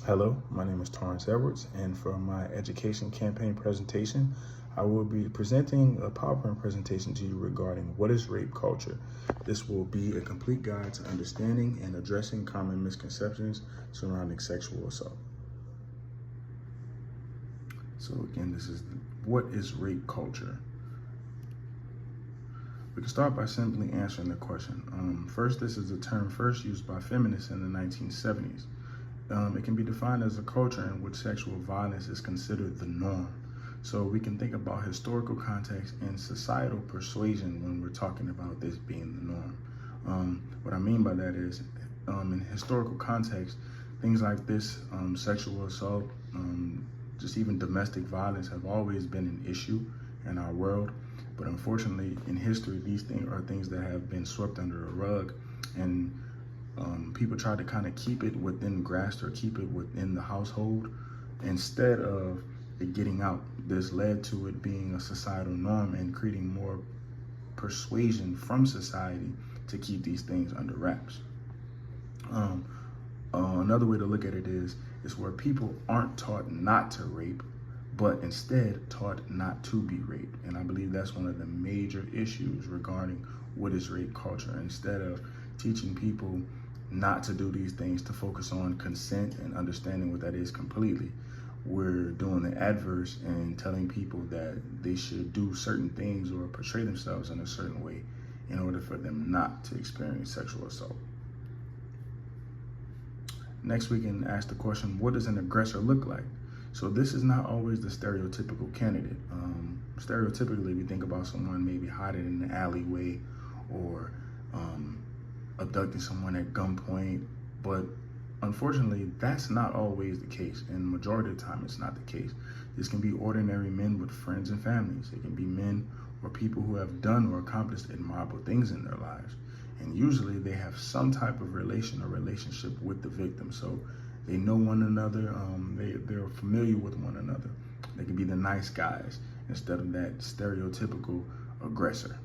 Hello, my name is Torrance Edwards, and for my education campaign presentation, I will be presenting a PowerPoint presentation to you regarding what is rape culture. This will be a complete guide to understanding and addressing common misconceptions surrounding sexual assault. So again, this is what is rape culture? We can start by simply answering the question. First, this is a term first used by feminists in the 1970s. It can be defined as a culture in which sexual violence is considered the norm. So we can think about historical context and societal persuasion when we're talking about this being the norm. What I mean by that is, in historical context, things like this, sexual assault, just even domestic violence have always been an issue in our world. But unfortunately, in history, these things are things that have been swept under a rug, and people try to kind of keep it within grasp or keep it within the household instead of it getting out. This led to it being a societal norm and creating more persuasion from society to keep these things under wraps. Another way to look at it is where people aren't taught not to rape, but instead taught not to be raped. And I believe that's one of the major issues regarding what is rape culture. Instead of teaching people not to do these things, to focus on consent and understanding what that is completely, we're doing the adverse and telling people that they should do certain things or portray themselves in a certain way in order for them not to experience sexual assault. Next, we can ask the question, what does an aggressor look like? So this is not always the stereotypical candidate. Stereotypically, we think about someone maybe hiding in the alleyway or abducting someone at gunpoint, but unfortunately, that's not always the case, and the majority of the time, it's not the case. This can be ordinary men with friends and families. It can be men or people who have done or accomplished admirable things in their lives, and usually they have some type of relation or relationship with the victim, so they know one another, they're familiar with one another. They can be the nice guys instead of that stereotypical aggressor.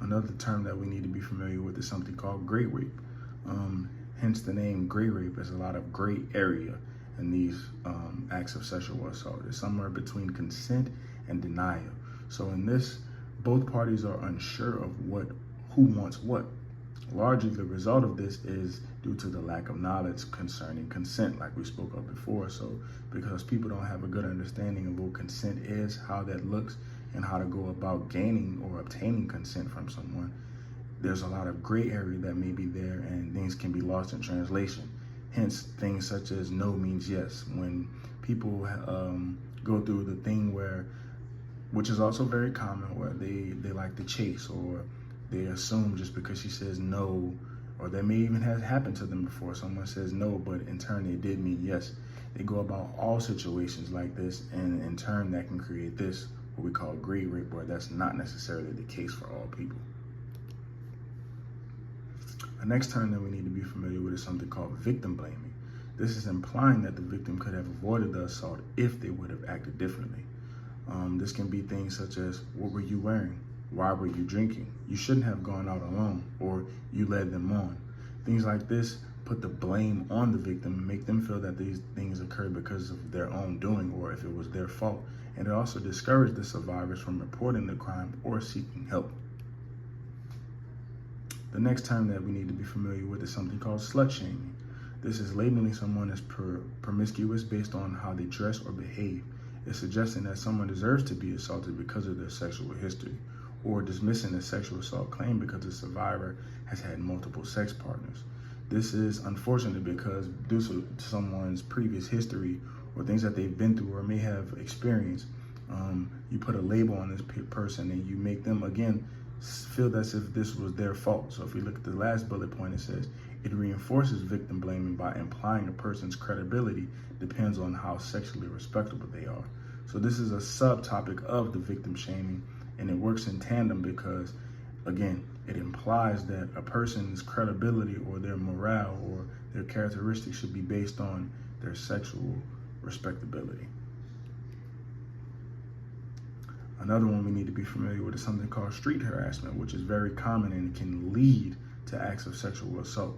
Another term that we need to be familiar with is something called gray rape. Hence the name gray rape. There's a lot of gray area in these acts of sexual assault. It's somewhere between consent and denial. So in this, both parties are unsure of who wants what. Largely, the result of this is due to the lack of knowledge concerning consent, like we spoke of before. So because people don't have a good understanding of what consent is, how that looks, and how to go about gaining or obtaining consent from someone, there's a lot of gray area that may be there, and things can be lost in translation. Hence, things such as no means yes. When people go through the thing which is also very common, where they like to chase, or they assume just because she says no, or that may even have happened to them before. Someone says no, but in turn they did mean yes. They go about all situations like this, and in turn that can create this, what we call gray rape, where that's not necessarily the case for all people. The next term that we need to be familiar with is something called victim blaming. This is implying that the victim could have avoided the assault if they would have acted differently. This can be things such as, what were you wearing? Why were you drinking? You shouldn't have gone out alone, or you led them on. Things like this put the blame on the victim and make them feel that these things occurred because of their own doing, or if it was their fault. And it also discouraged the survivors from reporting the crime or seeking help. The next term that we need to be familiar with is something called slut shaming. This is labeling someone as promiscuous based on how they dress or behave. It's suggesting that someone deserves to be assaulted because of their sexual history, or dismissing a sexual assault claim because the survivor has had multiple sex partners. This is unfortunate because due to someone's previous history or things that they've been through or may have experienced, you put a label on this person and you make them, again, feel as if this was their fault. So if we look at the last bullet point, it says, it reinforces victim blaming by implying a person's credibility depends on how sexually respectable they are. So this is a subtopic of the victim shaming, and it works in tandem because, again, it implies that a person's credibility or their morale or their characteristics should be based on their sexual respectability. Another one we need to be familiar with is something called street harassment, which is very common and can lead to acts of sexual assault.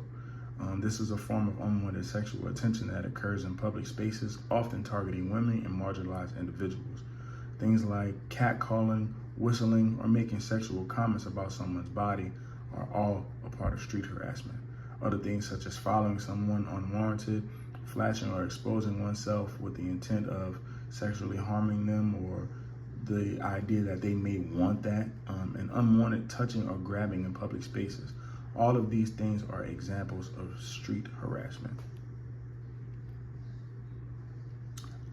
This is a form of unwanted sexual attention that occurs in public spaces, often targeting women and marginalized individuals. Things like catcalling, whistling, or making sexual comments about someone's body are all a part of street harassment. Other things such as following someone unwarranted, flashing or exposing oneself with the intent of sexually harming them, or the idea that they may want that, and unwanted touching or grabbing in public spaces. All of these things are examples of street harassment.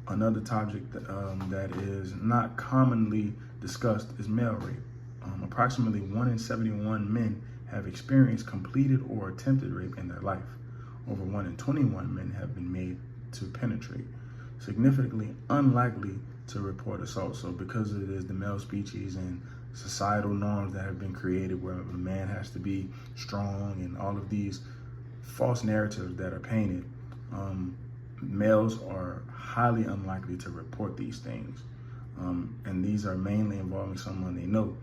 Another topic that is not commonly discussed is male rape. Approximately 1 in 71 men have experienced completed or attempted rape in their life. Over 1 in 21 men have been made to penetrate. Significantly unlikely to report assault. So because it is the male species and societal norms that have been created where a man has to be strong and all of these false narratives that are painted, males are highly unlikely to report these things. And these are mainly involving someone they know.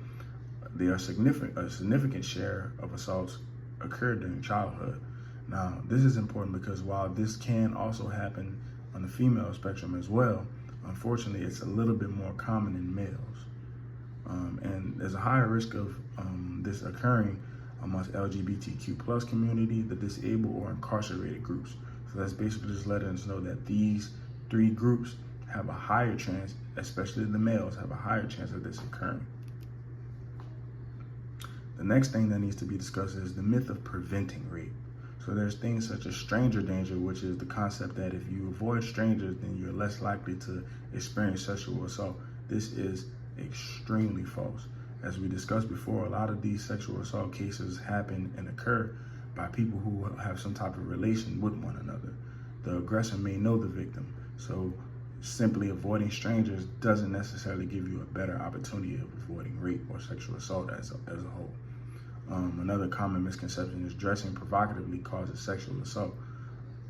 A significant share of assaults occur during childhood. Now, this is important because while this can also happen on the female spectrum as well, unfortunately, it's a little bit more common in males. And there's a higher risk of this occurring amongst LGBTQ plus community, the disabled, or incarcerated groups. So that's basically just letting us know that these 3 groups have a higher chance, especially the males, have a higher chance of this occurring. The next thing that needs to be discussed is the myth of preventing rape. So there's things such as stranger danger, which is the concept that if you avoid strangers, then you're less likely to experience sexual assault. This is extremely false. As we discussed before, a lot of these sexual assault cases happen and occur by people who have some type of relation with one another. The aggressor may know the victim, so simply avoiding strangers doesn't necessarily give you a better opportunity of avoiding rape or sexual assault as a whole. Another common misconception is dressing provocatively causes sexual assault.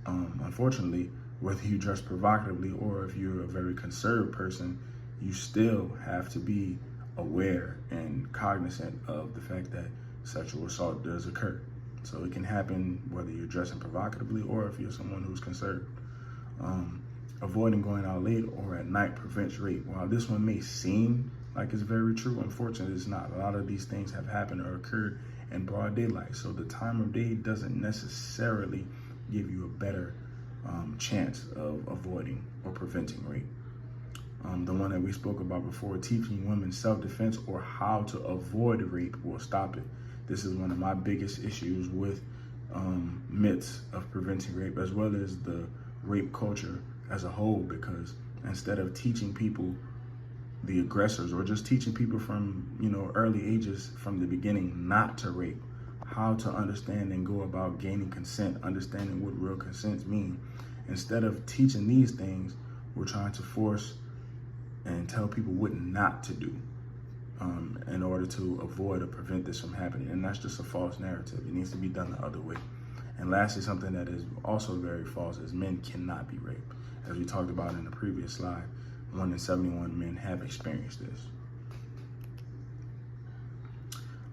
Unfortunately, whether you dress provocatively or if you're a very conservative person, you still have to be aware and cognizant of the fact that sexual assault does occur. So it can happen whether you're dressing provocatively or if you're someone who's conservative. Avoiding going out late or at night prevents rape. While this one may seem like it's very true, unfortunately it's not. A lot of these things have happened or occurred in broad daylight. So the time of day doesn't necessarily give you a better chance of avoiding or preventing rape. The one that we spoke about before, teaching women self-defense or how to avoid rape will stop it. This is one of my biggest issues with myths of preventing rape, as well as the rape culture as a whole, because instead of teaching people, the aggressors, or just teaching people from early ages from the beginning not to rape, how to understand and go about gaining consent, understanding what real consent means. Instead of teaching these things, we're trying to force and tell people what not to do in order to avoid or prevent this from happening. And that's just a false narrative. It needs to be done the other way. And lastly, something that is also very false is men cannot be raped. As we talked about in the previous slide, 1 in 71 men have experienced this.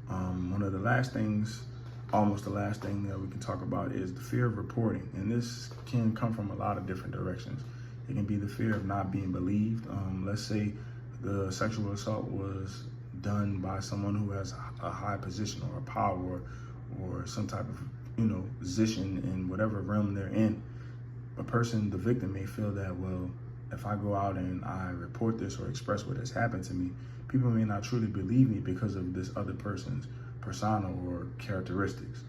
One of the last things, almost the last thing that we can talk about is the fear of reporting. And this can come from a lot of different directions. It can be the fear of not being believed. Let's say the sexual assault was done by someone who has a high position or a power or some type of position in whatever realm they're in. A person, the victim, may feel that, well, if I go out and I report this or express what has happened to me, people may not truly believe me because of this other person's persona or characteristics,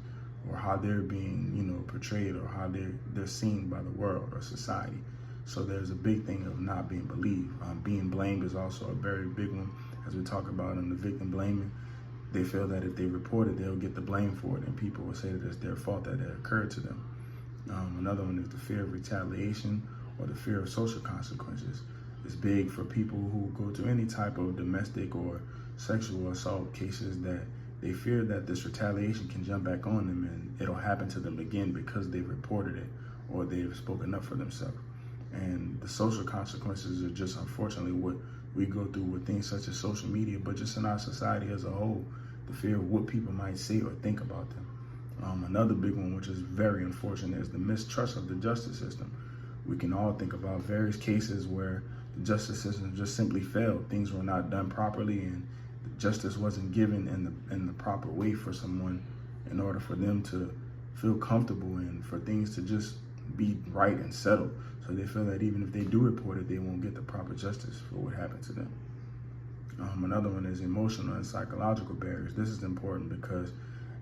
or how they're being, portrayed, or how they're seen by the world or society. So there's a big thing of not being believed. Being blamed is also a very big one, as we talk about in the victim blaming. They feel that if they report it, they'll get the blame for it, and people will say that it's their fault that it occurred to them. Another one is the fear of retaliation or the fear of social consequences. It's big for people who go through any type of domestic or sexual assault cases, that they fear that this retaliation can jump back on them and it'll happen to them again because they've reported it or they've spoken up for themselves. And the social consequences are just unfortunately what we go through with things such as social media, but just in our society as a whole, the fear of what people might say or think about them. Another big one, which is very unfortunate, is the mistrust of the justice system. We can all think about various cases where the justice system just simply failed. Things were not done properly, and justice wasn't given in the proper way for someone in order for them to feel comfortable and for things to just be right and settled. So they feel that even if they do report it, they won't get the proper justice for what happened to them. Another one is emotional and psychological barriers. This is important because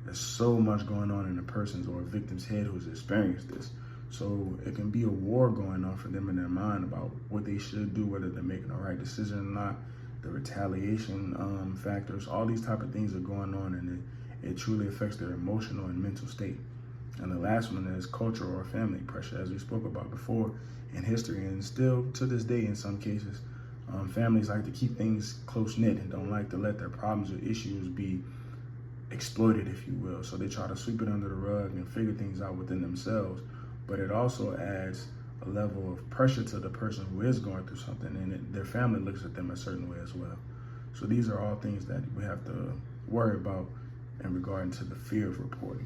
there's so much going on in a person's or a victim's head who's experienced this. So it can be a war going on for them in their mind about what they should do, whether they're making the right decision or not, the retaliation factors, all these type of things are going on, and it truly affects their emotional and mental state. And the last one is cultural or family pressure, as we spoke about before in history, and still to this day in some cases. Families like to keep things close-knit and don't like to let their problems or issues be exploited, if you will. So they try to sweep it under the rug and figure things out within themselves. But it also adds a level of pressure to the person who is going through something, and their family looks at them a certain way as well. So these are all things that we have to worry about in regard to the fear of reporting.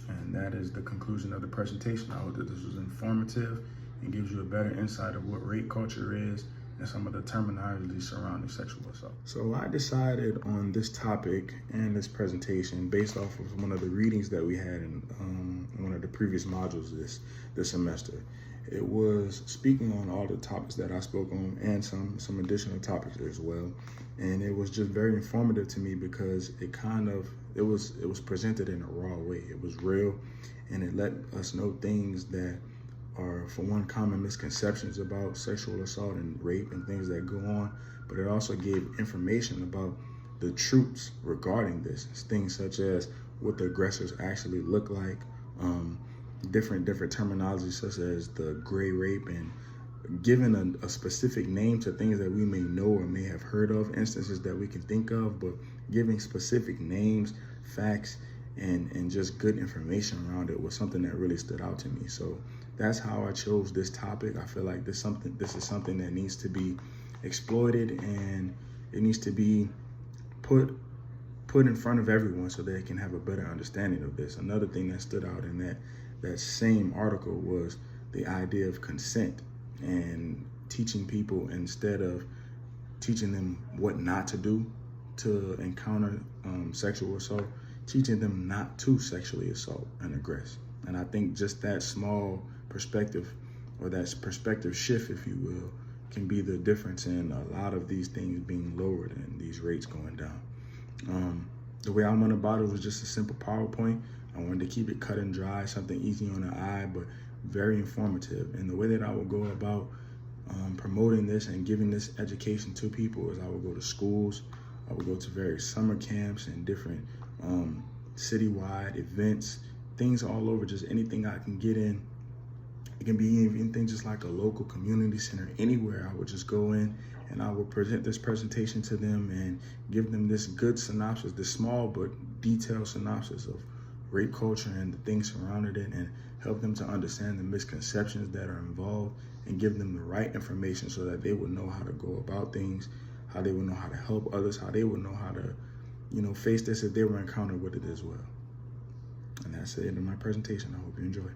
And that is the conclusion of the presentation. I hope that this was informative and gives you a better insight of what rape culture is and some of the terminology surrounding sexual assault. So I decided on this topic and this presentation based off of one of the readings that we had in one of the previous modules this semester. It was speaking on all the topics that I spoke on and some additional topics as well. And it was just very informative to me because it was presented in a raw way. It was real, and it let us know things that are, for one, common misconceptions about sexual assault and rape and things that go on, but it also gave information about the truths regarding this, things such as what the aggressors actually look like, different terminology such as the gray rape, and giving a specific name to things that we may know or may have heard of, instances that we can think of, but giving specific names, facts, and just good information around it was something that really stood out to me. So that's how I chose this topic. I feel like this is something that needs to be exploited, and it needs to be put in front of everyone so they can have a better understanding of this. Another thing that stood out in that same article was the idea of consent and teaching people, instead of teaching them what not to do to encounter sexual assault, teaching them not to sexually assault and aggress. And I think just that small perspective, or that perspective shift, if you will, can be the difference in a lot of these things being lowered and these rates going down. The way I went about it was just a simple PowerPoint. I wanted to keep it cut and dry, something easy on the eye, but very informative. And the way that I would go about promoting this and giving this education to people is I would go to schools, I would go to various summer camps and different citywide events, things all over, just anything I can get in. It can be anything just like a local community center, anywhere. I would just go in and I would present this presentation to them and give them this good synopsis, this small but detailed synopsis of rape culture and the things surrounding it, and help them to understand the misconceptions that are involved and give them the right information so that they would know how to go about things, how they would know how to help others, how they would know how to, face this if they were encountered with it as well. And that's the end of my presentation. I hope you enjoy.